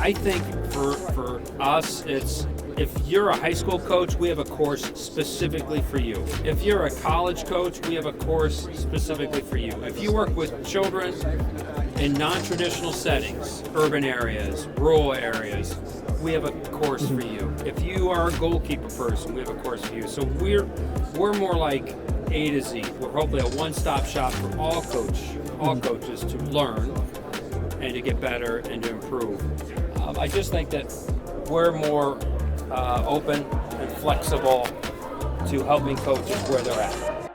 I think for us, it's if you're a high school coach, we have a course specifically for you. If you're a college coach, we have a course specifically for you. If you work with children in non-traditional settings, urban areas, rural areas, we have a course for you. If you are a goalkeeper person, we have a course for you. So we're more like A to Z. We're hopefully a one-stop shop for all coaches to learn and to get better and to improve. I just think that we're more open and flexible to helping coaches where they're at.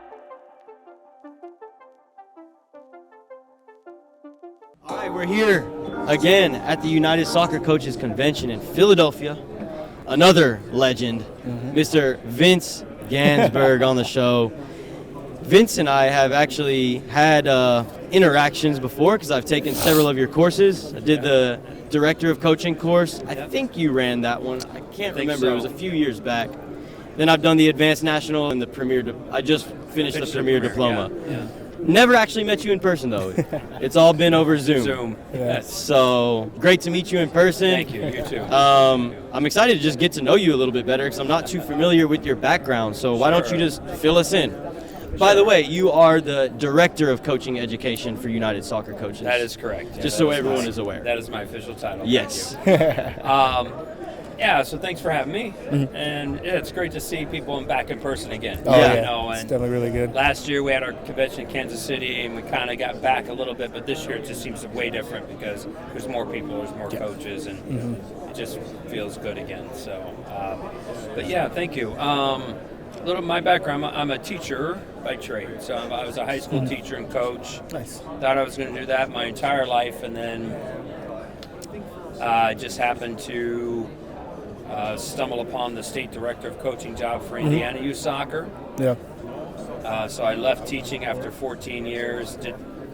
All right, we're here again at the United Soccer Coaches Convention in Philadelphia. Another legend, Mr. Vince Ganzberg on the show. Vince and I have actually had interactions before because I've taken several of your courses. I did the Director of Coaching course. I think you ran that one. I can't remember. So. It was a few years back. Then I've done the Advanced National and the Premier. I just finished the Premier Diploma. Yeah. Never actually met you in person, though. It's all been over Zoom. Yeah. So great to meet you in person. Thank you. You too. I'm excited to just get to know you a little bit better because I'm not too familiar with your background. So why don't you just fill us in? By the way, you are the Director of Coaching Education for United Soccer Coaches. That is correct. Yeah, just so everyone is aware. That is my official title. Yes. Yeah, so thanks for having me. And yeah, it's great to see people back in person again. Oh, yeah. You know, it's definitely really good. Last year we had our convention in Kansas City and we kind of got back a little bit, but this year it just seems way different because there's more people, there's more coaches, and it just feels good again. So, but yeah, thank you. A little of my background, I'm a teacher by trade. So I was a high school teacher and coach. Nice. Thought I was going to do that my entire life, and then I just happened to stumble upon the state director of coaching job for Indiana Youth Soccer. Yeah. So I left teaching after 14 years,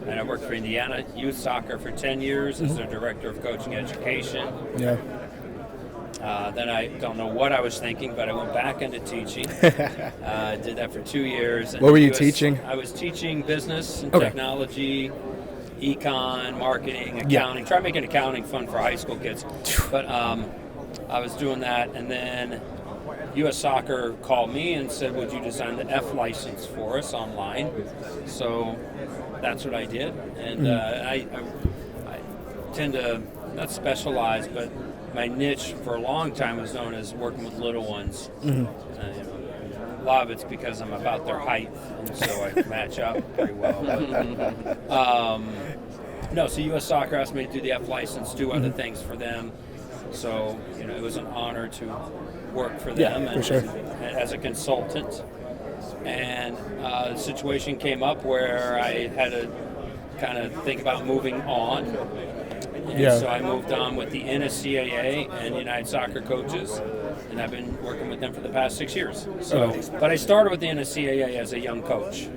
and I worked for Indiana Youth Soccer for 10 years as their director of coaching education. Yeah. Then I don't know what I was thinking, but I went back into teaching. Did that for 2 years. What were you teaching? I was teaching business and technology, econ, marketing, accounting. Try making accounting fun for high school kids. But I was doing that, and then US Soccer called me and said, would you design the F license for us online? So that's what I did. And I tend to not specialize, but my niche for a long time was known as working with little ones. A lot of it's because I'm about their height, and so I match up pretty well. But, so US Soccer asked me to do the F license, do other things for them. So, it was an honor to work for them as a consultant. And the situation came up where I had to kind of think about moving on. And so I moved on with the NSCAA and United Soccer Coaches, and I've been working with them for the past 6 years. So, but I started with the NSCAA as a young coach.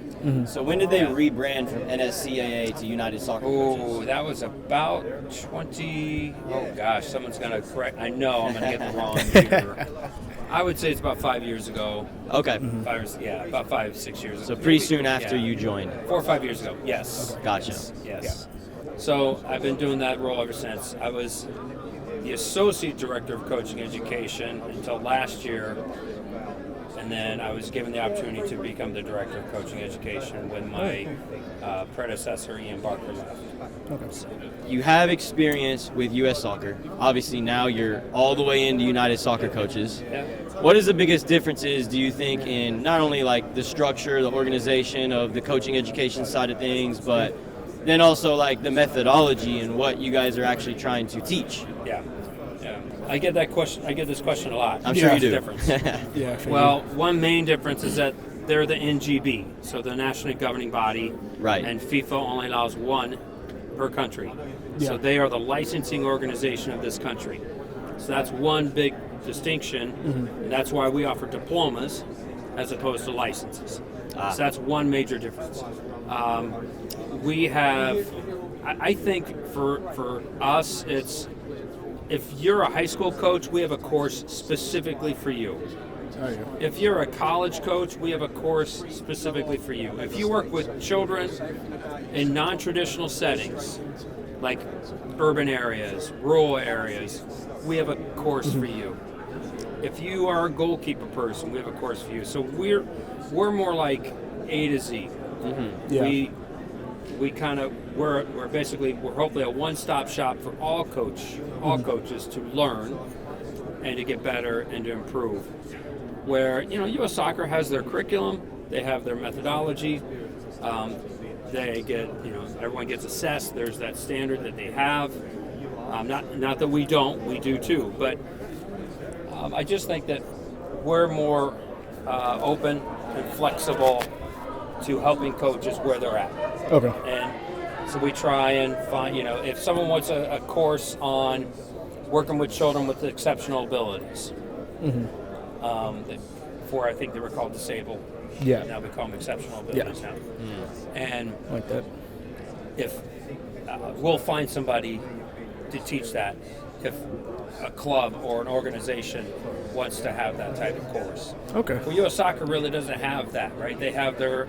So when did they rebrand from NSCAA to United Soccer Coaches? Oh, that was about 20. Oh gosh, someone's gonna correct. I know I'm gonna get the wrong year. I would say it's about 5 years ago. Okay. About 5-6 years ago. So pretty soon after you joined. 4 or 5 years ago. Yes. Okay. Gotcha. Yes. So I've been doing that role ever since. I was the Associate Director of Coaching Education until last year, and then I was given the opportunity to become the Director of Coaching Education when my predecessor, Ian Barker, left. Okay. So, you have experience with U.S. Soccer. Obviously now you're all the way into United Soccer Coaches. yeah. What is the biggest differences, do you think, in not only like the structure, the organization of the coaching education side of things, but then also like the methodology and what you guys are actually trying to teach? Yeah. I get that question. I get this question a lot. I'm sure you do. Difference. Well, one main difference is that they're the NGB, so the nationally governing body, right? And FIFA only allows one per country. So they are the licensing organization of this country. So that's one big distinction, and that's why we offer diplomas as opposed to licenses. So that's one major difference. We have, I think for us, it's, if you're a high school coach, we have a course specifically for you. If you're a college coach, we have a course specifically for you. If you work with children in non-traditional settings, like urban areas, rural areas, we have a course for you. If you are a goalkeeper person, we have a course for you. So we're more like A to Z. Yeah. We're hopefully a one-stop shop for all coaches to learn and to get better and to improve. Where U.S. Soccer has their curriculum, they have their methodology, they get everyone gets assessed. There's that standard that they have. Not that we don't, we do too. But I just think that we're more open and flexible to helping coaches where they're at. Okay. And so we try and find, if someone wants a course on working with children with exceptional abilities, before I think they were called disabled, Yeah. now we call them exceptional abilities now. And Like that. if we'll find somebody to teach that, if a club or an organization wants to have that type of course. Okay. Well, U.S. Soccer really doesn't have that, right? They have their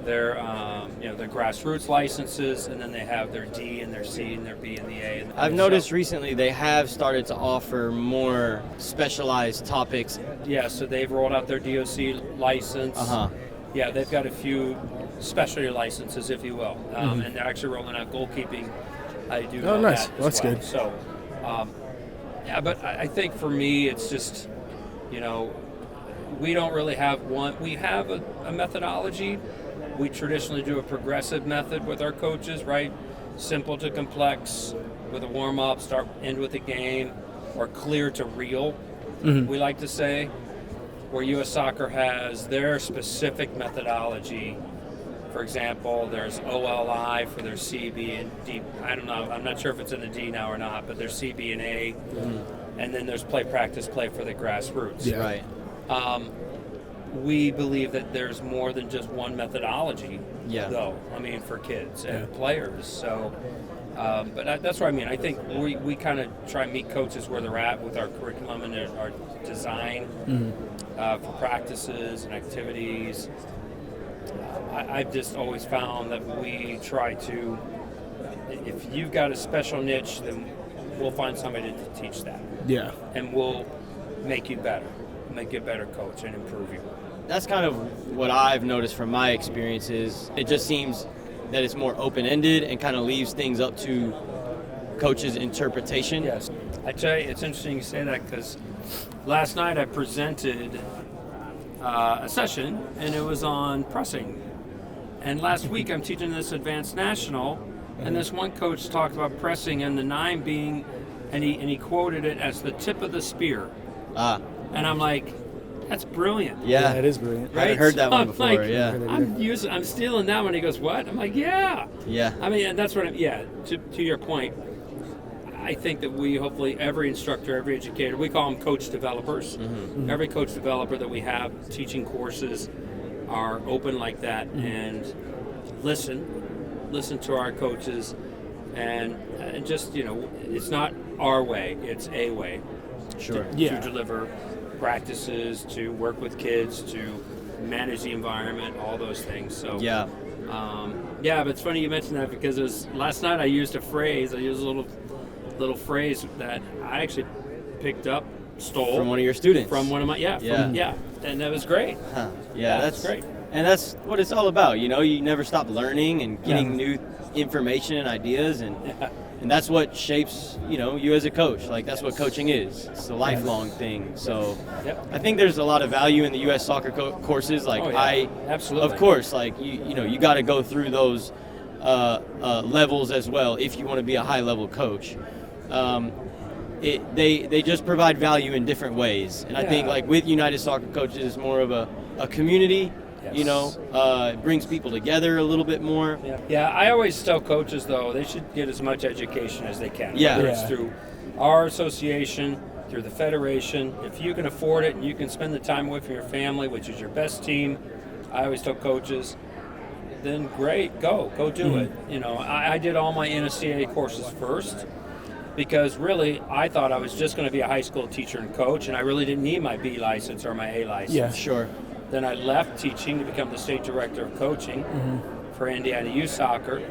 grassroots licenses, and then they have their D and their C and their B and the A. I've noticed recently they have started to offer more specialized topics. Yeah, so they've rolled out their DOC license. Yeah, they've got a few specialty licenses, if you will, and they're actually rolling out goalkeeping. I do know nice. that as Well, that's well. good. So, but I think for me, it's just, we don't really have one. We have a methodology. We traditionally do a progressive method with our coaches, right? Simple to complex with a warm-up, end with a game, or clear to real, we like to say, where U.S. Soccer has their specific methodology. For example, there's OLI for their C, B, and D. I don't know. I'm not sure if it's in the D now or not, but there's C, B, and A. And then there's play, practice, play for the grassroots. Yeah. Right. We believe that there's more than just one methodology, though. I mean, for kids and players. So, but that's what I mean. I think we kind of try and meet coaches where they're at with our curriculum and our design for practices and activities. I've just always found that we try to, if you've got a special niche, then we'll find somebody to teach that. Yeah. And we'll make you better, make you a better coach and improve you. That's kind of what I've noticed from my experiences. It just seems that it's more open-ended and kind of leaves things up to coaches' interpretation. Yes. I tell you, it's interesting you say that because last night I presented a session and it was on pressing. And last week I'm teaching this advanced national, and this one coach talked about pressing and the 9 being, and he quoted it as the tip of the spear. And I'm like, that's brilliant. Yeah, it is brilliant. I haven't heard that one before. Like, yeah. I'm stealing that one. He goes, what? I'm like, yeah. Yeah. I mean, and that's what to your point, I think that we hopefully, every instructor, every educator, we call them coach developers. Every coach developer that we have teaching courses are open like that and listen to our coaches and just, it's not our way, it's a way. Sure. To deliver practices, to work with kids, to manage the environment, all those things. So Yeah. but it's funny you mentioned that because it was last night I used a little phrase that I actually picked up, stole From one of your students. from one of my and that was great. Yeah, that's great. And that's what it's all about. You never stop learning and getting new information and ideas, and that's what shapes you as a coach. Like, that's what coaching is. It's a lifelong thing. So I think there's a lot of value in the U.S. soccer courses. Like, absolutely, of course, like you got to go through those levels as well if you want to be a high level coach. They just provide value in different ways, and I think like with United Soccer Coaches, it's more of a community. It brings people together a little bit more. Yeah, I always tell coaches, though, they should get as much education as they can. Yeah. Whether it's through our association, through the federation. If you can afford it and you can spend the time away from your family, which is your best team, I always tell coaches, then great, go do it. I did all my NSCA courses first because really I thought I was just going to be a high school teacher and coach, and I really didn't need my B license or my A license. Yeah. Sure. Then I left teaching to become the state director of coaching for Indiana youth soccer,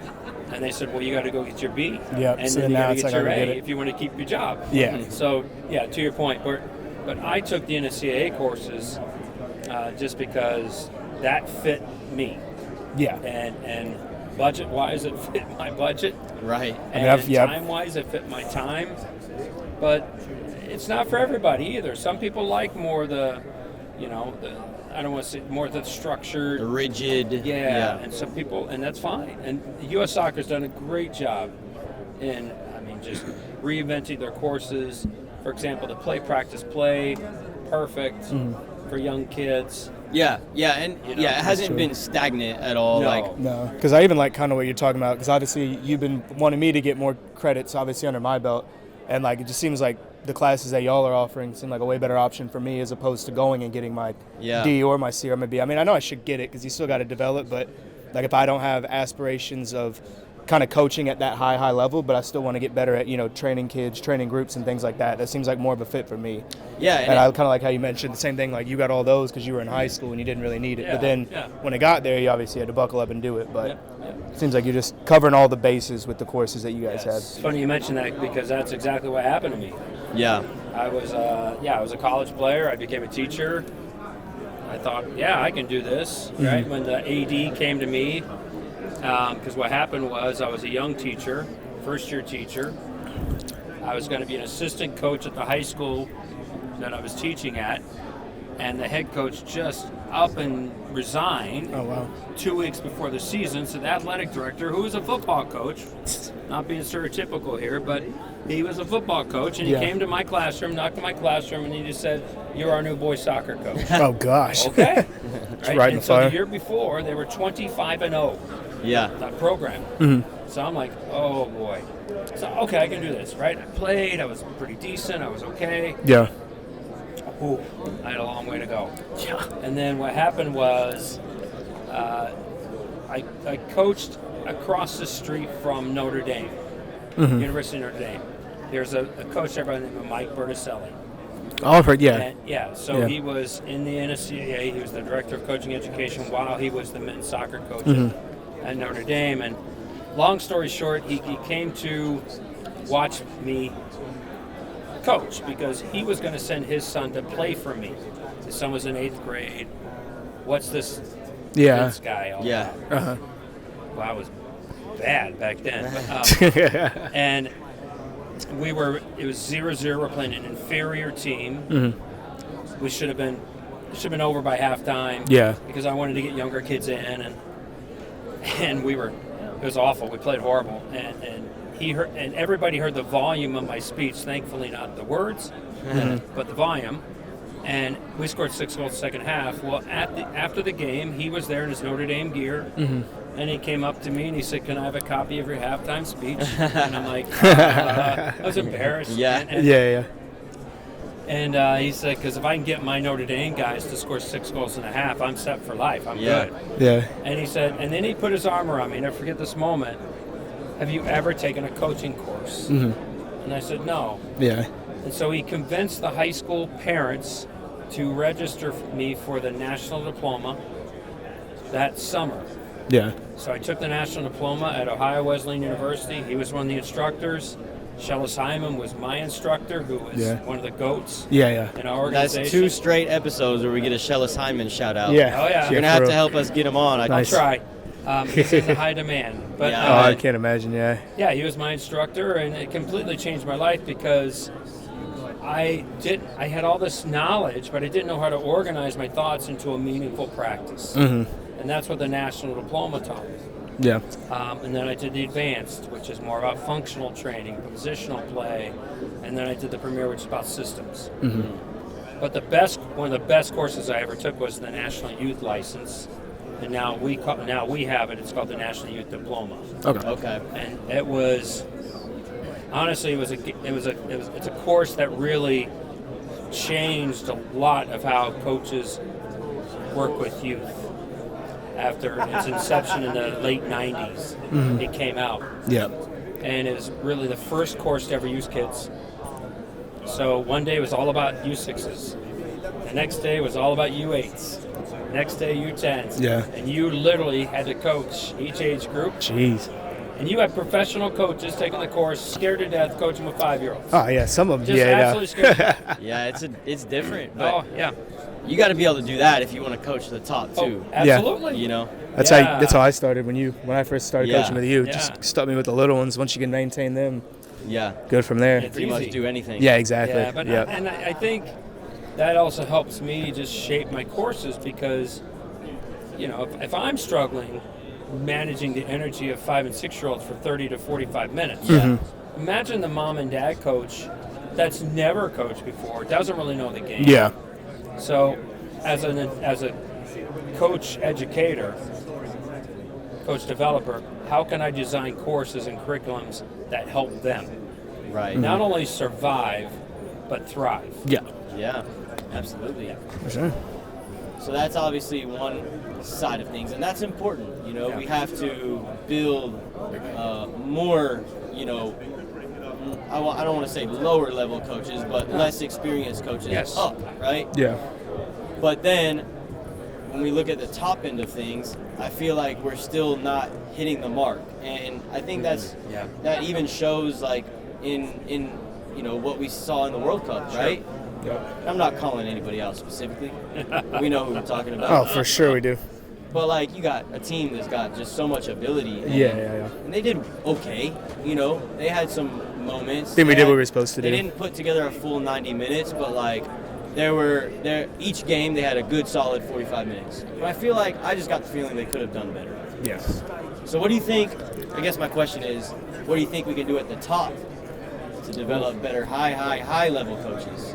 and they said, well, you got to go get your B. Yep. And So then you now got to it's get like, your I A get it. if you want to keep your job. Yeah. So, yeah, to your point. But I took the NCAA courses just because that fit me. Yeah. And budget-wise, it fit my budget. Right. And time-wise, it fit my time. But it's not for everybody either. Some people like more I don't want to say more the structured, The rigid. yeah, and some people, and that's fine. And U.S. Soccer's done a great job in, just reinventing their courses. For example, the play, practice, play, perfect for young kids. Yeah, and it hasn't true. been stagnant at all. No. No, because I even like kind of what you're talking about. Because obviously you've been wanting me to get more credits, obviously under my belt, and like it just seems like the classes that y'all are offering seem like a way better option for me as opposed to going and getting my D or my C or my B. I mean, I know I should get it because you still got to develop, but like if I don't have aspirations of kind of coaching at that high level, but I still want to get better at training kids, training groups, and things like that. That seems like more of a fit for me. Yeah, and I kind of like how you mentioned the same thing. Like you got all those because you were in high school and you didn't really need it, but then when it got there, you obviously had to buckle up and do it. But it seems like you're just covering all the bases with the courses that you guys had. It's funny you mention that because that's exactly what happened to me. Yeah. I was a college player. I became a teacher. I thought, I can do this. Right when the AD came to me. Because what happened was I was a young teacher, first-year teacher. I was going to be an assistant coach at the high school that I was teaching at, and the head coach just up and resigned 2 weeks before the season. So the athletic director, who was a football coach, not being stereotypical here, but he was a football coach, and he came to my classroom, knocked on my classroom, and he just said, "You're our new boys soccer coach." Oh, gosh. Okay. Right in the fire. The year before, they were 25-0. Yeah. That program. So I'm like, oh boy. So okay, I can do this, right? I played. I was pretty decent. I was okay. Yeah. Ooh, I had a long way to go. Yeah. And then what happened was, I coached across the street from Notre Dame, University of Notre Dame. There's a coach there by the name of Mike Berticelli. Oh, I've heard, So he was in the NSCAA. He was the director of coaching education while he was the men's soccer coach at Notre Dame. And long story short, he came to watch me coach because he was going to send his son to play for me. His son was in 8th grade. What's this Vince guy all about? Well, I was bad back then. And it was 0-0. We're playing an inferior team. We should have been over by halftime. Yeah. Because I wanted to get younger kids in, and it was awful. We played horrible, and he heard, and everybody heard the volume of my speech. Thankfully, not the words, but the volume. And we scored 6 goals second half. Well, after the game, he was there in his Notre Dame gear, and he came up to me and he said, "Can I have a copy of your halftime speech?" And I'm like, I was embarrassed. And he said, because if I can get my Notre Dame guys to score 6 goals and a half, I'm set for life. I'm good. Yeah. And he said, and then he put his arm around me, and I forget this moment. Have you ever taken a coaching course? And I said, no. Yeah. And so he convinced the high school parents to register me for the national diploma that summer. Yeah. So I took the national diploma at Ohio Wesleyan University. He was one of the instructors. Shellis Hyman was my instructor, who was one of the GOATs in our organization. That's 2 straight episodes where we get a Shellis Hyman shout out. Yeah. Oh, yeah. You're going to have to help us get him on. I'll try. He's in high demand. But I can't imagine, Yeah, he was my instructor, and it completely changed my life because I had all this knowledge, but I didn't know how to organize my thoughts into a meaningful practice. And that's what the national diploma taught me. Yeah. And then I did the advanced, which is more about functional training, positional play, and then I did the premier, which is about systems. But one of the best courses I ever took was the National Youth License, and now we have it. It's called the National Youth Diploma. Okay. And it was honestly it's a course that really changed a lot of how coaches work with youth. After its inception in the late 90s, it came out. Yeah. And it was really the first course to ever use kids. So one day it was all about U6s. The next day was all about U8s. Next day, U10s. Yeah. And you literally had to coach each age group. Jeez. And you had professional coaches taking the course, scared to death, coaching with 5-year-olds. Oh yeah, some of them. Just Yeah, absolutely scared to death. Yeah, it's different. But Oh, yeah. you got to be able to do that if you want to coach the top too. Oh, absolutely. You know. That's Yeah. that's how I started when I first started Yeah. coaching with you. Yeah. Just stuck me with the little ones. Once you can maintain them, Yeah. good from there. It's Pretty much easy. do anything. Yeah, exactly. Yeah, but I think that also helps me just shape my courses because, you know, if I'm struggling managing the energy of 5 and 6-year-olds for 30 to 45 minutes, imagine the mom and dad coach that's never coached before, doesn't really know the game. Yeah. So, as a coach educator, coach developer, how can I design courses and curriculums that help them Right. not only survive but thrive? Yeah. Yeah. Absolutely. For sure. So that's obviously one side of things, and that's important. You know, Yeah. we have to build more. You know, I don't want to say lower level coaches, but less experienced coaches Yes. up, right? Yeah. But then, when we look at the top end of things, I feel like we're still not hitting the mark, and I think that even shows like in you know what we saw in the World Cup, right? Yeah. I'm not calling anybody out specifically. We know who we're talking about. Oh, for sure we do. But like you got a team that's got just so much ability. And, Yeah. And they did okay. You know, they had some moments. I think we They did what had- we were supposed to They do. didn't put together a full 90 minutes, but like each game they had a good solid 45 minutes. But I feel like I just got the feeling they could have done better. Yeah. So what do you think? I guess my question is, what do you think we can do at the top to develop better high level coaches?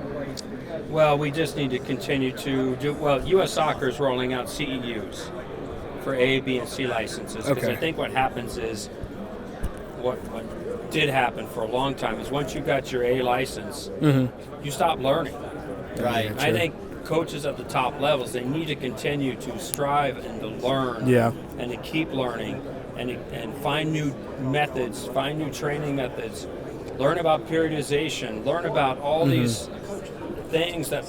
Well, we just need to continue to do well. U.S. Soccer is rolling out CEUs for A, B, and C licenses because Okay. I think what happens is what did happen for a long time is once you got your A license, you stop learning. Right. I think coaches at the top levels, they need to continue to strive and to learn Yeah. and to keep learning and find new methods, find new training methods, learn about periodization, learn about all these things that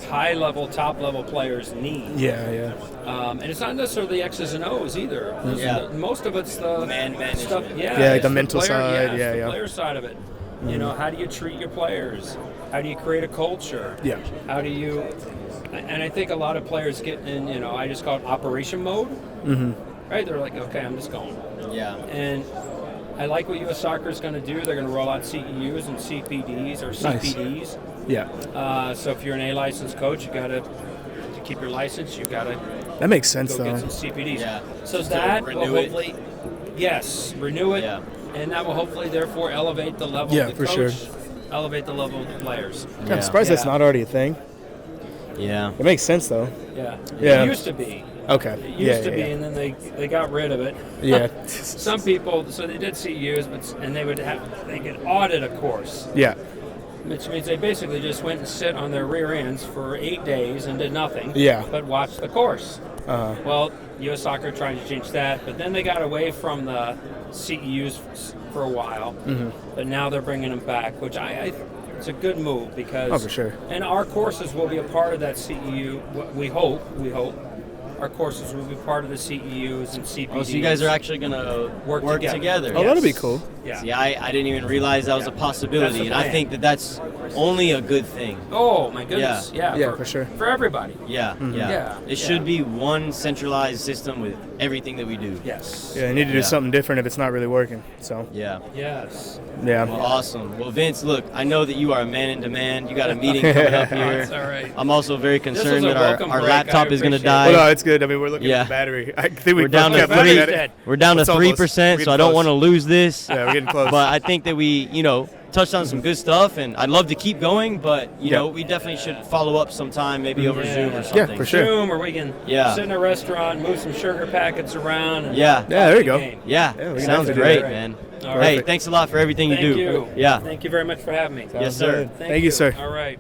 top level players need. Yeah. And it's not necessarily the X's and O's either. Yeah. Most of it's the Man management. stuff. Yeah, like it's the mental player, side, it's yeah, the yeah. player side of it. You know, how do you treat your players? How do you create a culture? Yeah. How do you? And I think a lot of players get in. You know, I just call it operation mode. Right? They're like, okay, I'm just going. Yeah. And I like what U.S. Soccer is going to do. They're going to roll out CEUs and CPDs or CPDs. Yeah. So if you're an A licensed coach, you got to keep your license. You got to That makes sense go get though. some CPDs. Yeah. So Just to that will renew it. hopefully, yes, renew it, Yeah. and that will hopefully therefore elevate the level Yeah, of the for coach, sure. elevate the level of the players. I'm surprised that's Yeah. not already a thing. Yeah. It makes sense though. Yeah. Yeah. It used to be. Okay. It used to be, and then they got rid of it. Yeah. Some people, so they did CEUs, and they could audit a course, Yeah. which means they basically just went and sit on their rear ends for 8 days and did nothing. Yeah. But watched the course. Uh-huh. Well, U.S. Soccer tried to change that, but then they got away from the CEUs for a while. But now they're bringing them back, which I it's a good move because. Oh, for sure. And our courses will be a part of that CEU. We hope. Our courses will be part of the CEUs and CPDs. Oh, so you guys are actually gonna Work together. Oh, that'll be cool. Yeah. See, I didn't even realize that was a possibility, That's the and I plan. think that's only a good thing. Oh my goodness! Yeah, for sure. For everybody. Yeah, yeah. Yeah, It yeah. should be one centralized system with everything that we do. Yes. Yeah, I need to do Yeah. something different if it's not really working. So Yeah. Yes. yeah. Well, awesome. Well, Vince, look, I know that you are a man in demand. You got a meeting coming up here. That's all right. I'm also very was concerned a that welcome our break. laptop I is going to appreciate die. Well, no, it's good. I mean, we're looking Yeah. at the battery. I think we We're down to kept looking at 3. it. We're down to It's almost- 3%, so I we're don't close. want to lose this. Yeah, we're getting close. But I think that we, touched on some good stuff, and I'd love to keep going. But Yeah. we definitely should follow up sometime, maybe over Yeah. Zoom or Yeah, something. for sure. Zoom, or we can Yeah. sit in a restaurant, move some sugar packets around. And Yeah. Yeah, there you go. game. Yeah, Yeah, we can sounds definitely do great, that. man. All Hey, right. thanks a lot for everything Thank you do. you. Yeah. Thank you very much for having me. Yes, sir. Thank you, sir. All right.